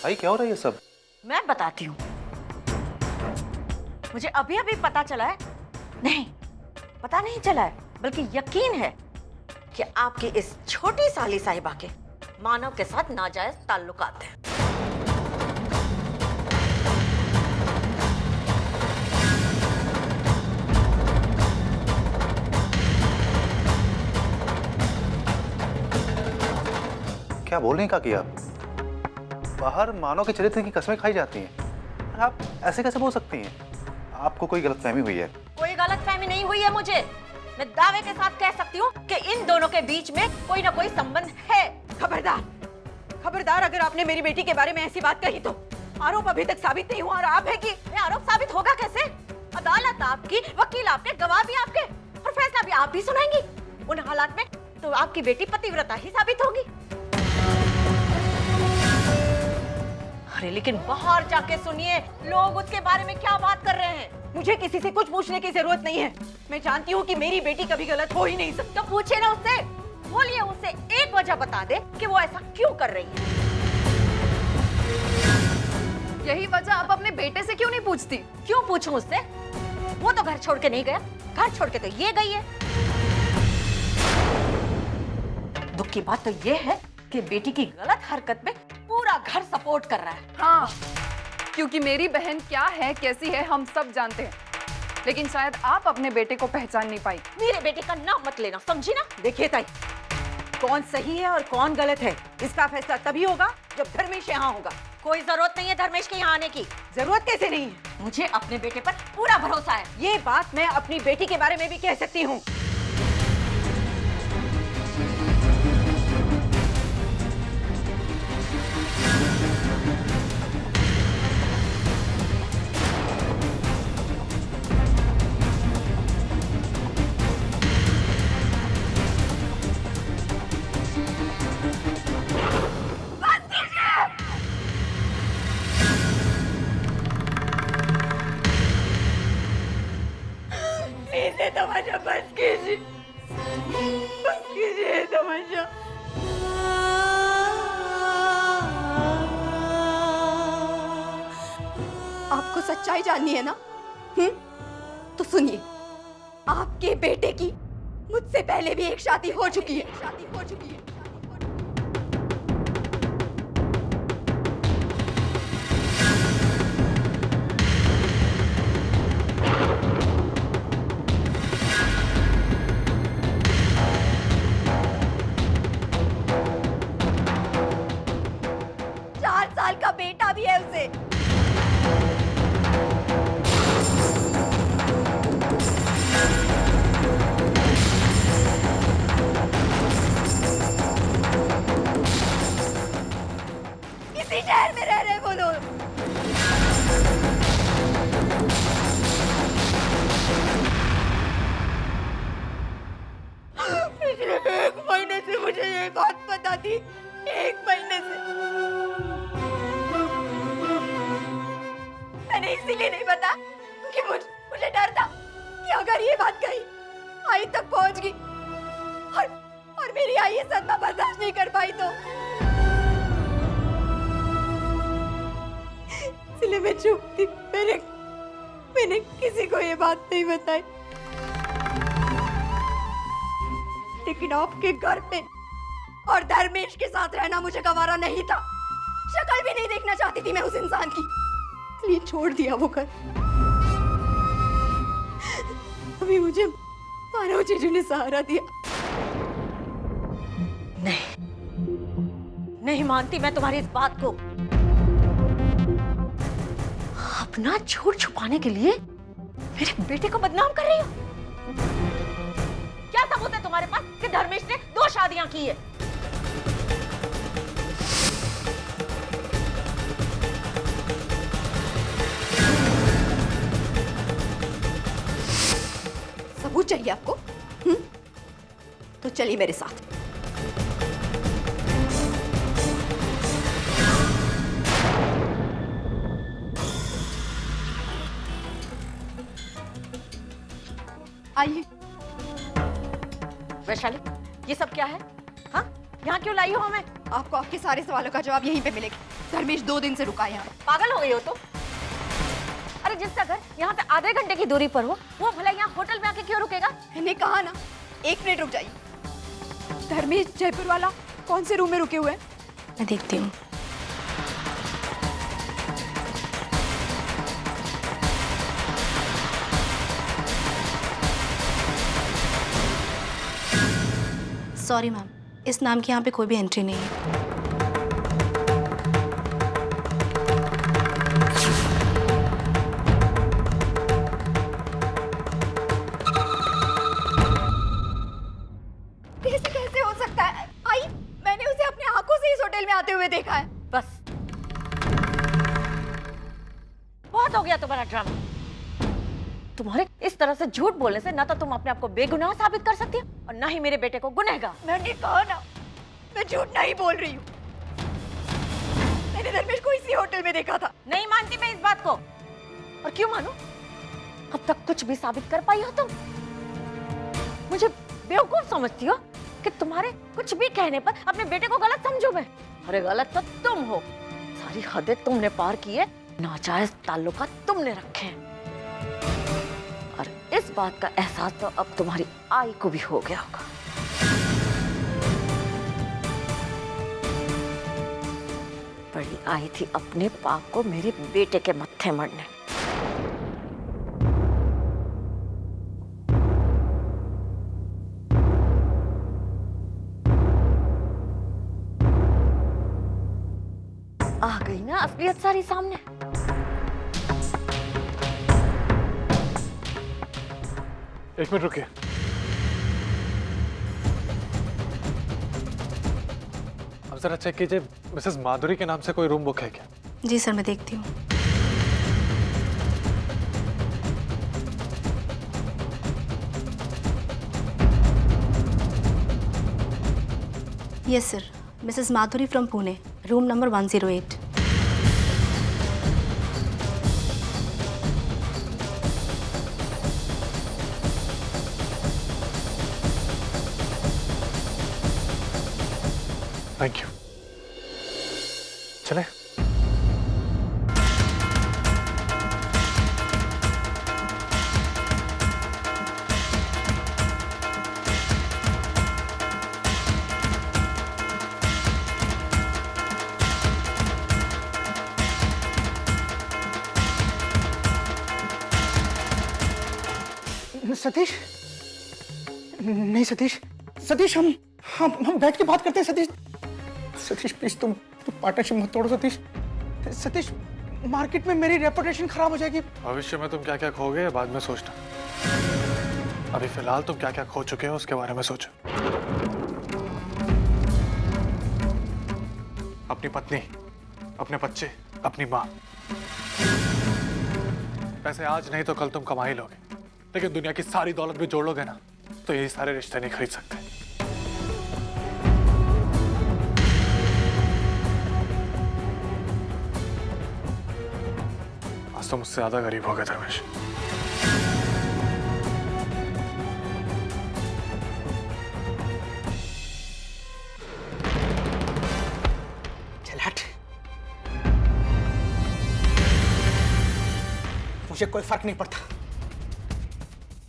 भाई क्या हो रहा है ये सब? मैं बताती हूँ। मुझे अभी अभी पता चला है, नहीं पता नहीं चला है, बल्कि यकीन है कि आपकी इस छोटी साली साहिबा के मानव के साथ नाजायज ताल्लुकात हैं। क्या बोल रही हैं काकी आप? बाहर मानव के चरित्र की कस्में खाई जाती हैं और आप ऐसे कैसे बोल सकती हैं? आपको कोई गलतफहमी हुई है। कोई गलतफहमी नहीं हुई है मुझे। मैं दावे के साथ कह सकती हूँ कि इन दोनों के बीच में कोई ना कोई संबंध है। खबरदार, खबरदार, अगर आपने मेरी बेटी के बारे में ऐसी बात कही तो आरोप अभी तक साबित नहीं हुआ और आप है कि ये आरोप साबित होगा कैसे? अदालत आपकी, वकील आपके, गवाह भी आपके और फैसला भी आप ही सुनाएंगी। उन हालात में तो आपकी बेटी पतिव्रता ही साबित होगी। अरे लेकिन बाहर जाके सुनिए लोग उसके बारे में क्या बात कर रहे हैं। मुझे किसी से कुछ पूछने की जरूरत नहीं है। मैं जानती हूँ कि मेरी बेटी कभी गलत हो ही नहीं सकती। तो पूछे ना उससे, बोलिए उससे एक वजह बता दे कि वो ऐसा क्यों कर रही है। यही वजह आप अपने बेटे से क्यों नहीं पूछती? क्यों पूछूं उससे? वो तो घर छोड़ के नहीं गया, घर छोड़ के तो ये गई है। दुख की बात तो ये है कि बेटी की गलत हरकत में पूरा घर सपोर्ट कर रहा है। हाँ, क्योंकि मेरी बहन क्या है, कैसी है, हम सब जानते हैं, लेकिन शायद आप अपने बेटे को पहचान नहीं पाई। मेरे बेटे का नाम मत लेना, समझी ना? देखिए ताई, कौन सही है और कौन गलत है इसका फैसला तभी होगा जब धर्मेश यहाँ होगा। कोई जरूरत नहीं है धर्मेश के यहाँ आने की। जरूरत कैसे नहीं है? मुझे अपने बेटे पर पूरा भरोसा है। ये बात मैं अपनी बेटी के बारे में भी कह सकती हूँ। तमाशा बस कीजिए, बस कीजिए तमाशा। आपको सच्चाई जाननी है ना? तो सुनिए, आपके बेटे की मुझसे पहले भी एक शादी हो चुकी है। का बेटा भी है उसे। इसी शहर में रह रहे वो लोग। पिछले 1 महीने से मुझे ये बात पता थी, 1 महीने से। मैंने इसीलिए नहीं बता क्योंकि मुझे डर था कि अगर ये बात कही आई तक पहुंच गई और मेरी आई ये सदमा बर्दाश्त नहीं कर पाई तो इसलिए मैं चुप थी। मैंने किसी को ये बात नहीं बताई, लेकिन आपके घर पे और धर्मेश के साथ रहना मुझे गवारा नहीं था। शक्ल भी नहीं देखना चाहती थी मैं उस इंसान की, इसलिए छोड़ दिया वो घर। अभी मुझे मानव जीजू ने सहारा दिया। नहीं मानती मैं तुम्हारी इस बात को। अपना झूठ छुपाने के लिए मेरे बेटे को बदनाम कर रही हो। क्या सबूत है तुम्हारे पास कि धर्मेश ने 2 शादियां की है? सबूत चाहिए आपको? तो चलिए मेरे साथ। आइए। वैशाली, ये सब क्या है? हाँ, यहाँ क्यों लाई हो हमें? आपको आपके सारे सवालों का जवाब यहीं पे मिलेगा। धर्मेश 2 दिन से रुका है यहाँ। पागल हो गई हो तुम? अरे जिसका घर यहाँ पे आधे घंटे की दूरी पर हो, वो भला यहाँ होटल में आके क्यों रुकेगा? मैंने कहा ना, 1 मिनट रुक जाइए। धर्मेश जयपुर वाला कौन से रूम में रुके हुए हैं? मैं देखती हूँ। सॉरी मैम, इस नाम की यहाँ पे कोई भी एंट्री नहीं है। कैसे कैसे हो सकता है? आई, मैंने उसे अपने आंखों से इस होटल में आते हुए देखा है। बस बहुत हो गया तुम्हारा ड्रामा। तुम्हारे इस तरह से झूठ बोलने से ना तो तुम अपने आप को बेगुनाह साबित कर सकती हो और ना ही मेरे बेटे को गुनहगार। मैंने कहा ना, मैं झूठ नहीं बोल रही हूँ। मैंने धर्मेश को इसी होटल में देखा था। नहीं मानती मैं इस बात को। और क्यों मानूं? अब तक कुछ भी साबित कर पाई हो तुम? मुझे बेवकूफ समझती हो कि तुम्हारे कुछ भी कहने पर अपने बेटे को गलत समझूं मैं? अरे गलत तो तुम हो। सारी हदें तुमने पार की है, नाजायज ताल्लुकात तुमने रखे हैं। और इस बात का एहसास तो अब तुम्हारी आई को भी हो गया होगा। बड़ी आई थी अपने पाप को मेरे बेटे के मत्थे मरने। आ गई ना असलियत सारी सामने। एक मिनट रुकिए। अब जरा चेक कीजिए, मिसेस माधुरी के नाम से कोई रूम बुक है क्या? जी सर, मैं देखती हूँ। Yes sir, Mrs Madhuri from Pune, room number 108। Thank you. चले। सतीश, नहीं सतीश, सतीश हम बैठ के बात करते हैं। सतीश, सतीश प्लीज तुम पार्टनरशिप मत तोड़ो सतीश। सतीश, मार्केट में मेरी रेपुटेशन खराब हो जाएगी। भविष्य में तुम क्या क्या खोगे बाद में सोचना। अभी फिलहाल तुम क्या क्या खो चुके हो उसके बारे में सोचो। अपनी पत्नी, अपने बच्चे, अपनी माँ। पैसे आज नहीं तो कल तुम कमा ही लोगे, लेकिन दुनिया की सारी दौलत भी जोड़ लोगे ना तो यही सारे रिश्ते नहीं खरीद सकते। आज तो मुझसे ज्यादा गरीब हो गए धर्मेश। चल हट। मुझे कोई फर्क नहीं पड़ता,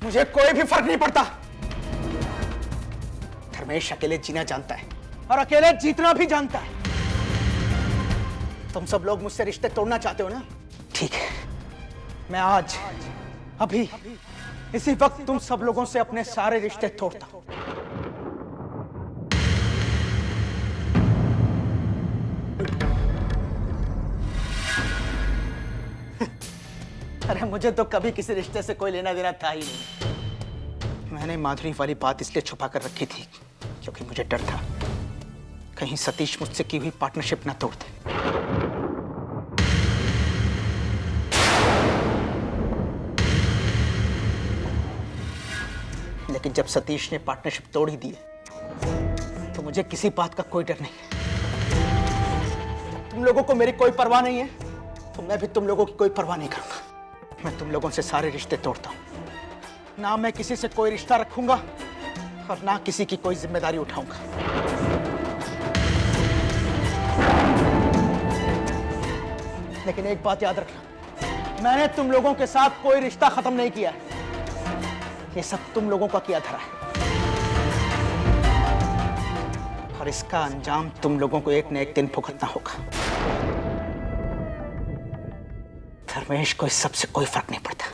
मुझे कोई भी फर्क नहीं पड़ता। धर्मेश अकेले जीना जानता है और अकेले जीतना भी जानता है। तुम सब लोग मुझसे रिश्ते तोड़ना चाहते हो ना? ठीक है, मैं आज अभी इसी वक्त तुम सब लोगों से अपने सारे रिश्ते तोड़ता हूं। अरे मुझे तो कभी किसी रिश्ते से कोई लेना देना था ही नहीं। मैंने माधुरी वाली बात इसलिए छुपा कर रखी थी क्योंकि मुझे डर था कहीं सतीश मुझसे की हुई पार्टनरशिप ना तोड़ दे। लेकिन जब सतीश ने पार्टनरशिप तोड़ ही दी तो मुझे किसी बात का कोई डर नहीं है। तुम लोगों को मेरी कोई परवाह नहीं है तो मैं भी तुम लोगों की कोई परवाह नहीं करूंगा। मैं तुम लोगों से सारे रिश्ते तोड़ता हूं। ना मैं किसी से कोई रिश्ता रखूंगा और ना किसी की कोई जिम्मेदारी उठाऊंगा। लेकिन एक बात याद रखना, मैंने तुम लोगों के साथ कोई रिश्ता खत्म नहीं किया है। ये सब तुम लोगों का किया धरा है और इसका अंजाम तुम लोगों को एक न एक दिन भुगतना होगा। धर्मेश को इस सब से कोई फर्क नहीं पड़ता।